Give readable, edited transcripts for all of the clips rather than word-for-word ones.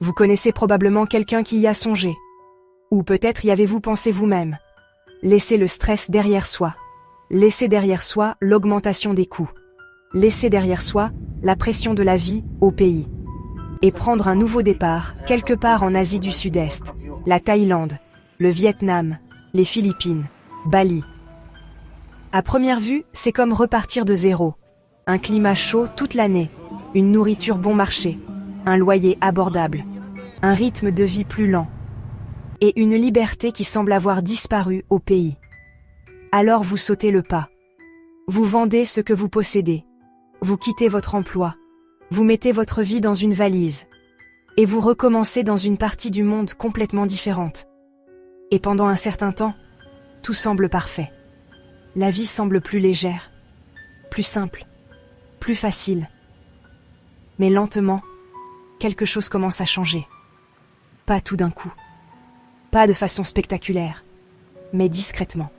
Vous connaissez probablement quelqu'un qui y a songé. Ou peut-être y avez-vous pensé vous-même. Laissez le stress derrière soi. Laissez derrière soi l'augmentation des coûts. Laissez derrière soi la pression de la vie au pays. Et prendre un nouveau départ, quelque part en Asie du Sud-Est, la Thaïlande, le Vietnam, les Philippines, Bali. À première vue, c'est comme repartir de zéro. Un climat chaud toute l'année, une nourriture bon marché, un loyer abordable, un rythme de vie plus lent, et une liberté qui semble avoir disparu au pays. Alors vous sautez le pas. Vous vendez ce que vous possédez. Vous quittez votre emploi. Vous mettez votre vie dans une valise. Et vous recommencez dans une partie du monde complètement différente. Et pendant un certain temps, tout semble parfait. La vie semble plus légère, plus simple, plus facile. Mais lentement, quelque chose commence à changer. Pas tout d'un coup. Pas de façon spectaculaire, mais discrètement.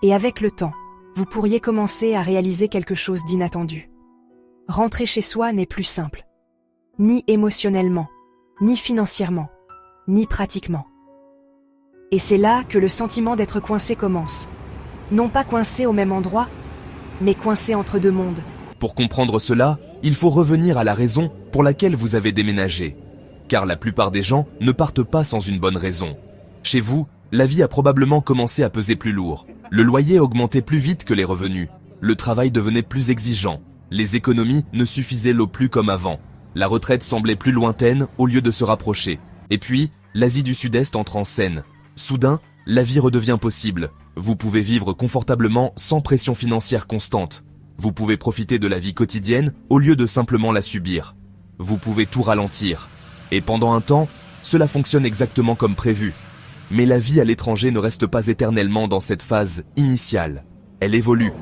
Et avec le temps, vous pourriez commencer à réaliser quelque chose d'inattendu. Rentrer chez soi n'est plus simple. Ni émotionnellement, ni financièrement, ni pratiquement. Et c'est là que le sentiment d'être coincé commence. Non pas coincé au même endroit, mais coincé entre deux mondes. Pour comprendre cela, il faut revenir à la raison pour laquelle vous avez déménagé. Car la plupart des gens ne partent pas sans une bonne raison. Chez vous, la vie a probablement commencé à peser plus lourd. Le loyer augmentait plus vite que les revenus. Le travail devenait plus exigeant. Les économies ne suffisaient plus comme avant. La retraite semblait plus lointaine au lieu de se rapprocher. Et puis, l'Asie du Sud-Est entre en scène. Soudain, la vie redevient possible. Vous pouvez vivre confortablement sans pression financière constante. Vous pouvez profiter de la vie quotidienne au lieu de simplement la subir. Vous pouvez tout ralentir. Et pendant un temps, cela fonctionne exactement comme prévu. Mais la vie à l'étranger ne reste pas éternellement dans cette phase initiale. Elle évolue.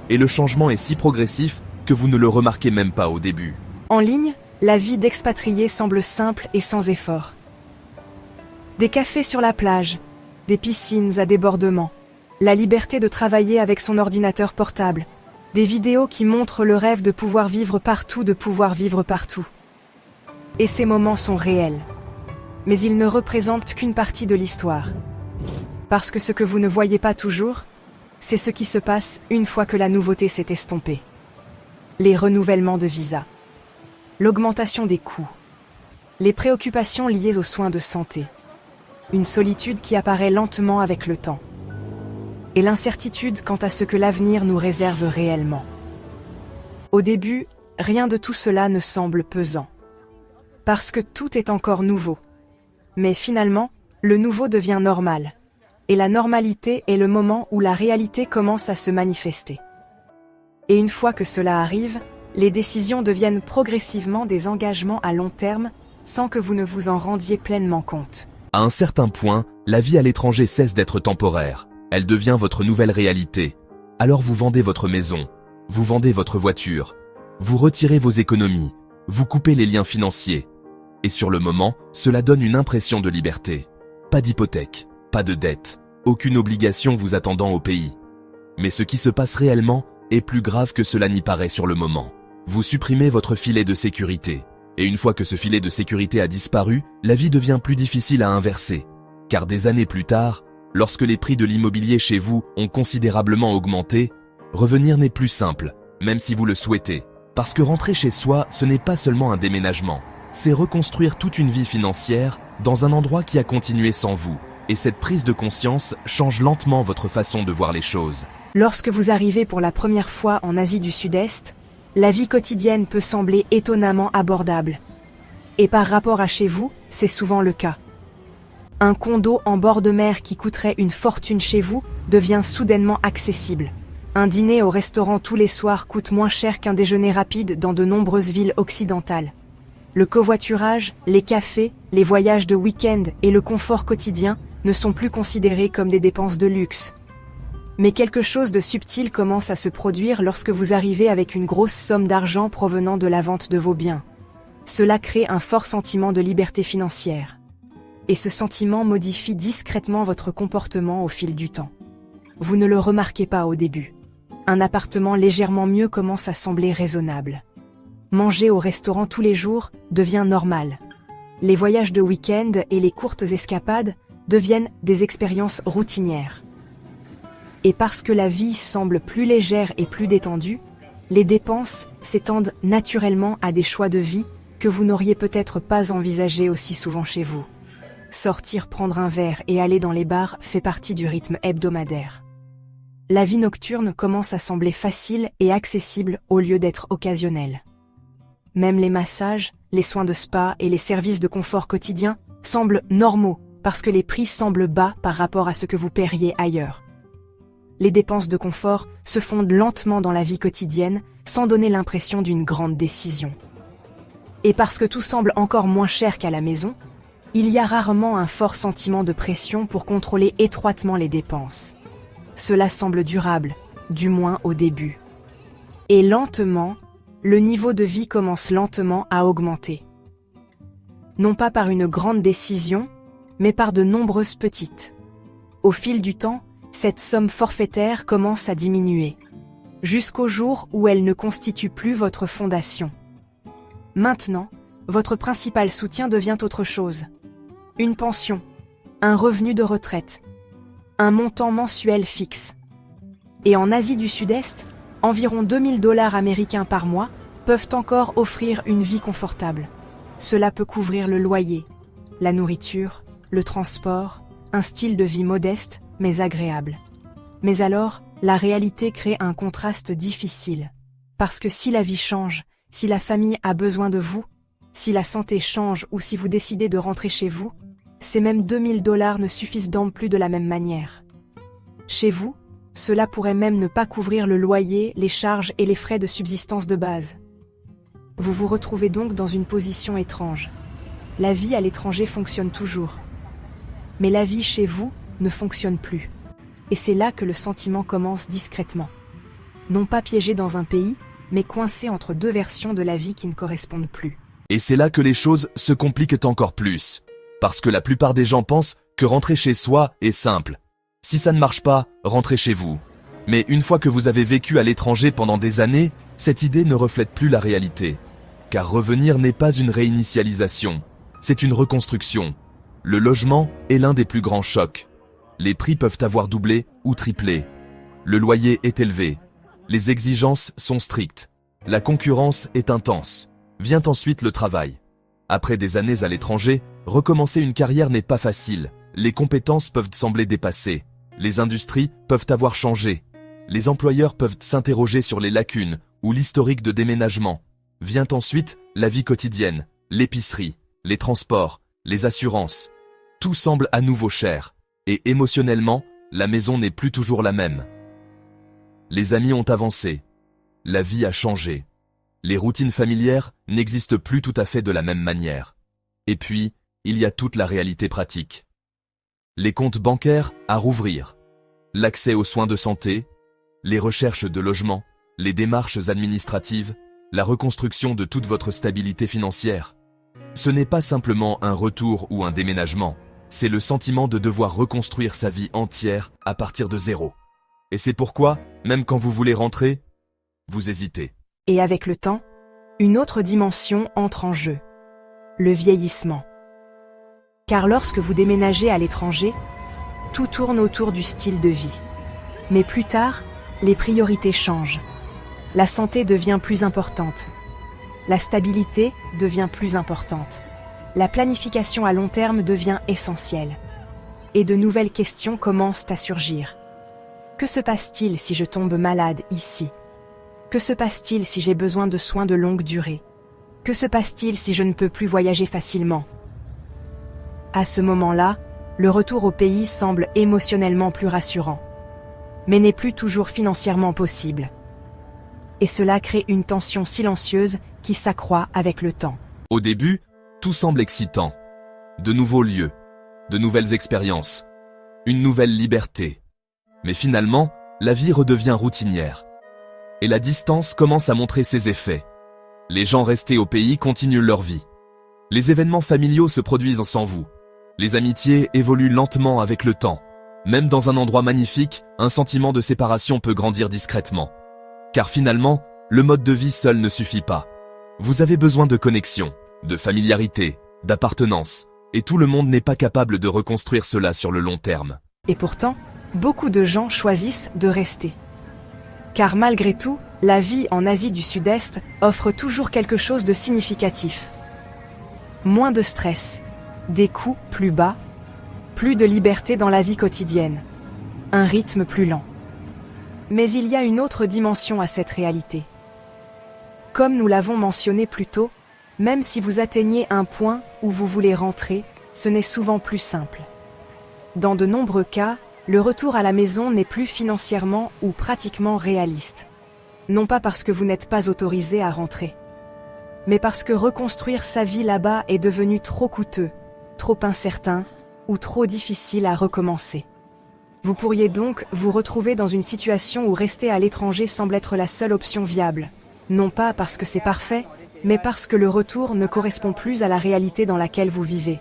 Et le changement est si progressif que vous ne le remarquez même pas au début. En ligne, la vie d'expatrié semble simple et sans effort. Des cafés sur la plage, des piscines à débordement, la liberté de travailler avec son ordinateur portable, des vidéos qui montrent le rêve de pouvoir vivre partout, Et ces moments sont réels. Mais ils ne représentent qu'une partie de l'histoire. Parce que ce que vous ne voyez pas toujours, c'est ce qui se passe une fois que la nouveauté s'est estompée. Les renouvellements de visa, l'augmentation des coûts, les préoccupations liées aux soins de santé, une solitude qui apparaît lentement avec le temps, et l'incertitude quant à ce que l'avenir nous réserve réellement. Au début, rien de tout cela ne semble pesant, parce que tout est encore nouveau. Mais finalement, le nouveau devient normal, et la normalité est le moment où la réalité commence à se manifester. Et une fois que cela arrive, les décisions deviennent progressivement des engagements à long terme sans que vous ne vous en rendiez pleinement compte. À un certain point, la vie à l'étranger cesse d'être temporaire. Elle devient votre nouvelle réalité. Alors vous vendez votre maison, vous vendez votre voiture, vous retirez vos économies, vous coupez les liens financiers. Et sur le moment, cela donne une impression de liberté. Pas d'hypothèque, pas de dette, aucune obligation vous attendant au pays. Mais ce qui se passe réellement est plus grave que cela n'y paraît sur le moment. Vous supprimez votre filet de sécurité. Et une fois que ce filet de sécurité a disparu, la vie devient plus difficile à inverser. Car des années plus tard, lorsque les prix de l'immobilier chez vous ont considérablement augmenté, revenir n'est plus simple, même si vous le souhaitez. Parce que rentrer chez soi, ce n'est pas seulement un déménagement. C'est reconstruire toute une vie financière dans un endroit qui a continué sans vous. Et cette prise de conscience change lentement votre façon de voir les choses. Lorsque vous arrivez pour la première fois en Asie du Sud-Est, la vie quotidienne peut sembler étonnamment abordable. Et par rapport à chez vous, c'est souvent le cas. Un condo en bord de mer qui coûterait une fortune chez vous devient soudainement accessible. Un dîner au restaurant tous les soirs coûte moins cher qu'un déjeuner rapide dans de nombreuses villes occidentales. Le covoiturage, les cafés, les voyages de week-end et le confort quotidien ne sont plus considérés comme des dépenses de luxe. Mais quelque chose de subtil commence à se produire lorsque vous arrivez avec une grosse somme d'argent provenant de la vente de vos biens. Cela crée un fort sentiment de liberté financière. Et ce sentiment modifie discrètement votre comportement au fil du temps. Vous ne le remarquez pas au début. Un appartement légèrement mieux commence à sembler raisonnable. Manger au restaurant tous les jours devient normal. Les voyages de week-end et les courtes escapades deviennent des expériences routinières. Et parce que la vie semble plus légère et plus détendue, les dépenses s'étendent naturellement à des choix de vie que vous n'auriez peut-être pas envisagés aussi souvent chez vous. Sortir prendre un verre et aller dans les bars fait partie du rythme hebdomadaire. La vie nocturne commence à sembler facile et accessible au lieu d'être occasionnelle. Même les massages, les soins de spa et les services de confort quotidien semblent normaux parce que les prix semblent bas par rapport à ce que vous paieriez ailleurs. Les dépenses de confort se fondent lentement dans la vie quotidienne sans donner l'impression d'une grande décision. Et parce que tout semble encore moins cher qu'à la maison, il y a rarement un fort sentiment de pression pour contrôler étroitement les dépenses. Cela semble durable, du moins au début. Et lentement, le niveau de vie commence lentement à augmenter. Non pas par une grande décision, mais par de nombreuses petites. Au fil du temps, cette somme forfaitaire commence à diminuer, jusqu'au jour où elle ne constitue plus votre fondation. Maintenant, votre principal soutien devient autre chose. Une pension, un revenu de retraite, un montant mensuel fixe. Et en Asie du Sud-Est, environ 2000 $ américains par mois peuvent encore offrir une vie confortable. Cela peut couvrir le loyer, la nourriture, le transport, un style de vie modeste mais agréable. Mais alors, la réalité crée un contraste difficile. Parce que si la vie change, si la famille a besoin de vous, si la santé change ou si vous décidez de rentrer chez vous, ces mêmes 2000 $ ne suffisent donc plus de la même manière. Chez vous, cela pourrait même ne pas couvrir le loyer, les charges et les frais de subsistance de base. Vous vous retrouvez donc dans une position étrange. La vie à l'étranger fonctionne toujours. Mais la vie chez vous ne fonctionne plus. Et c'est là que le sentiment commence discrètement. Non pas piégé dans un pays, mais coincé entre deux versions de la vie qui ne correspondent plus. Et c'est là que les choses se compliquent encore plus. Parce que la plupart des gens pensent que rentrer chez soi est simple. Si ça ne marche pas, rentrez chez vous. Mais une fois que vous avez vécu à l'étranger pendant des années, cette idée ne reflète plus la réalité. Car revenir n'est pas une réinitialisation, c'est une reconstruction. Le logement est l'un des plus grands chocs. Les prix peuvent avoir doublé ou triplé. Le loyer est élevé. Les exigences sont strictes. La concurrence est intense. Vient ensuite le travail. Après des années à l'étranger, recommencer une carrière n'est pas facile. Les compétences peuvent sembler dépassées. Les industries peuvent avoir changé. Les employeurs peuvent s'interroger sur les lacunes ou l'historique de déménagement. Vient ensuite la vie quotidienne, l'épicerie, les transports, les assurances. Tout semble à nouveau cher. Et émotionnellement, la maison n'est plus toujours la même. Les amis ont avancé. La vie a changé. Les routines familières n'existent plus tout à fait de la même manière. Et puis, il y a toute la réalité pratique. Les comptes bancaires à rouvrir. L'accès aux soins de santé, les recherches de logement, les démarches administratives, la reconstruction de toute votre stabilité financière. Ce n'est pas simplement un retour ou un déménagement. C'est le sentiment de devoir reconstruire sa vie entière à partir de zéro. Et c'est pourquoi, même quand vous voulez rentrer, vous hésitez. Et avec le temps, une autre dimension entre en jeu. Le vieillissement. Car lorsque vous déménagez à l'étranger, tout tourne autour du style de vie. Mais plus tard, les priorités changent. La santé devient plus importante. La stabilité devient plus importante. La planification à long terme devient essentielle. Et de nouvelles questions commencent à surgir. Que se passe-t-il si je tombe malade ici ? Que se passe-t-il si j'ai besoin de soins de longue durée ? Que se passe-t-il si je ne peux plus voyager facilement ? À ce moment-là, le retour au pays semble émotionnellement plus rassurant, mais n'est plus toujours financièrement possible. Et cela crée une tension silencieuse qui s'accroît avec le temps. Au début, tout semble excitant. De nouveaux lieux, de nouvelles expériences, une nouvelle liberté. Mais finalement, la vie redevient routinière. Et la distance commence à montrer ses effets. Les gens restés au pays continuent leur vie. Les événements familiaux se produisent sans vous. Les amitiés évoluent lentement avec le temps. Même dans un endroit magnifique, un sentiment de séparation peut grandir discrètement. Car finalement, le mode de vie seul ne suffit pas. Vous avez besoin de connexion, de familiarité, d'appartenance. Et tout le monde n'est pas capable de reconstruire cela sur le long terme. Et pourtant, beaucoup de gens choisissent de rester. Car malgré tout, la vie en Asie du Sud-Est offre toujours quelque chose de significatif. Moins de stress, des coûts plus bas, plus de liberté dans la vie quotidienne, un rythme plus lent. Mais il y a une autre dimension à cette réalité. Comme nous l'avons mentionné plus tôt, même si vous atteignez un point où vous voulez rentrer, ce n'est souvent plus simple. Dans de nombreux cas, le retour à la maison n'est plus financièrement ou pratiquement réaliste. Non pas parce que vous n'êtes pas autorisé à rentrer, mais parce que reconstruire sa vie là-bas est devenu trop coûteux, trop incertain ou trop difficile à recommencer. Vous pourriez donc vous retrouver dans une situation où rester à l'étranger semble être la seule option viable, non pas parce que c'est parfait, mais parce que le retour ne correspond plus à la réalité dans laquelle vous vivez.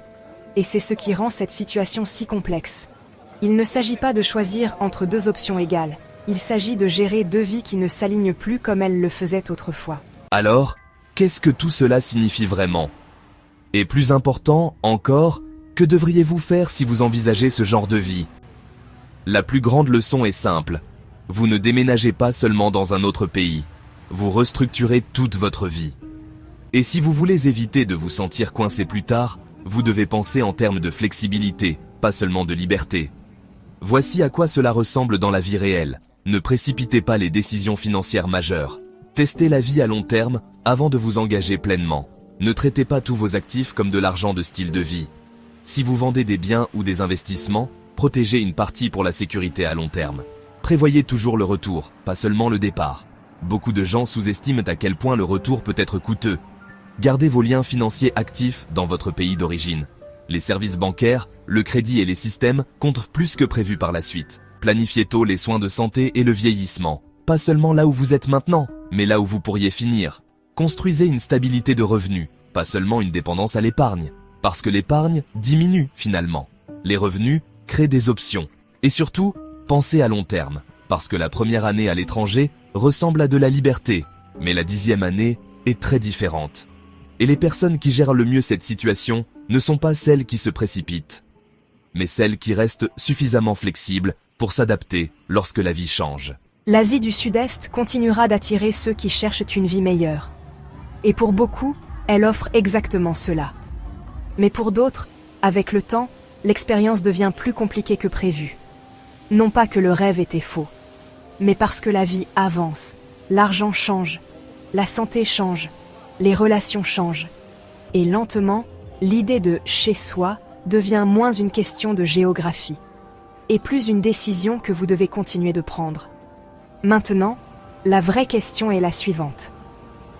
Et c'est ce qui rend cette situation si complexe. Il ne s'agit pas de choisir entre deux options égales, il s'agit de gérer deux vies qui ne s'alignent plus comme elles le faisaient autrefois. Alors, qu'est-ce que tout cela signifie vraiment? Et plus important encore, que devriez-vous faire si vous envisagez ce genre de vie? La plus grande leçon est simple. Vous ne déménagez pas seulement dans un autre pays. Vous restructurez toute votre vie. Et si vous voulez éviter de vous sentir coincé plus tard, vous devez penser en termes de flexibilité, pas seulement de liberté. Voici à quoi cela ressemble dans la vie réelle. Ne précipitez pas les décisions financières majeures. Testez la vie à long terme avant de vous engager pleinement. Ne traitez pas tous vos actifs comme de l'argent de style de vie. Si vous vendez des biens ou des investissements, protégez une partie pour la sécurité à long terme. Prévoyez toujours le retour, pas seulement le départ. Beaucoup de gens sous-estiment à quel point le retour peut être coûteux. Gardez vos liens financiers actifs dans votre pays d'origine. Les services bancaires, le crédit et les systèmes comptent plus que prévu par la suite. Planifiez tôt les soins de santé et le vieillissement. Pas seulement là où vous êtes maintenant, mais là où vous pourriez finir. Construisez une stabilité de revenus, pas seulement une dépendance à l'épargne. Parce que l'épargne diminue finalement. Les revenus créent des options. Et surtout, pensez à long terme. Parce que la première année à l'étranger ressemble à de la liberté, mais la 10e année est très différente. Et les personnes qui gèrent le mieux cette situation ne sont pas celles qui se précipitent, mais celles qui restent suffisamment flexibles pour s'adapter lorsque la vie change. L'Asie du Sud-Est continuera d'attirer ceux qui cherchent une vie meilleure. Et pour beaucoup, elle offre exactement cela. Mais pour d'autres, avec le temps, l'expérience devient plus compliquée que prévu. Non pas que le rêve était faux, mais parce que la vie avance, l'argent change, la santé change, les relations changent. Et lentement, l'idée de « chez soi » devient moins une question de géographie, et plus une décision que vous devez continuer de prendre. Maintenant, la vraie question est la suivante.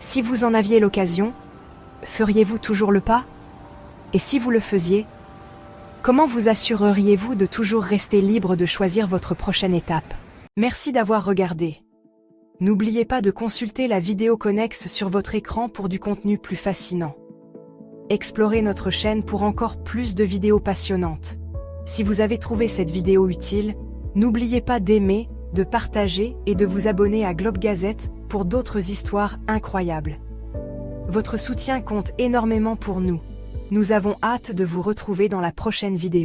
Si vous en aviez l'occasion, feriez-vous toujours le pas? Et si vous le faisiez, comment vous assureriez-vous de toujours rester libre de choisir votre prochaine étape? Merci d'avoir regardé. N'oubliez pas de consulter la vidéo connexe sur votre écran pour du contenu plus fascinant. Explorez notre chaîne pour encore plus de vidéos passionnantes. Si vous avez trouvé cette vidéo utile, n'oubliez pas d'aimer, de partager et de vous abonner à Globe Gazette pour d'autres histoires incroyables. Votre soutien compte énormément pour nous. Nous avons hâte de vous retrouver dans la prochaine vidéo.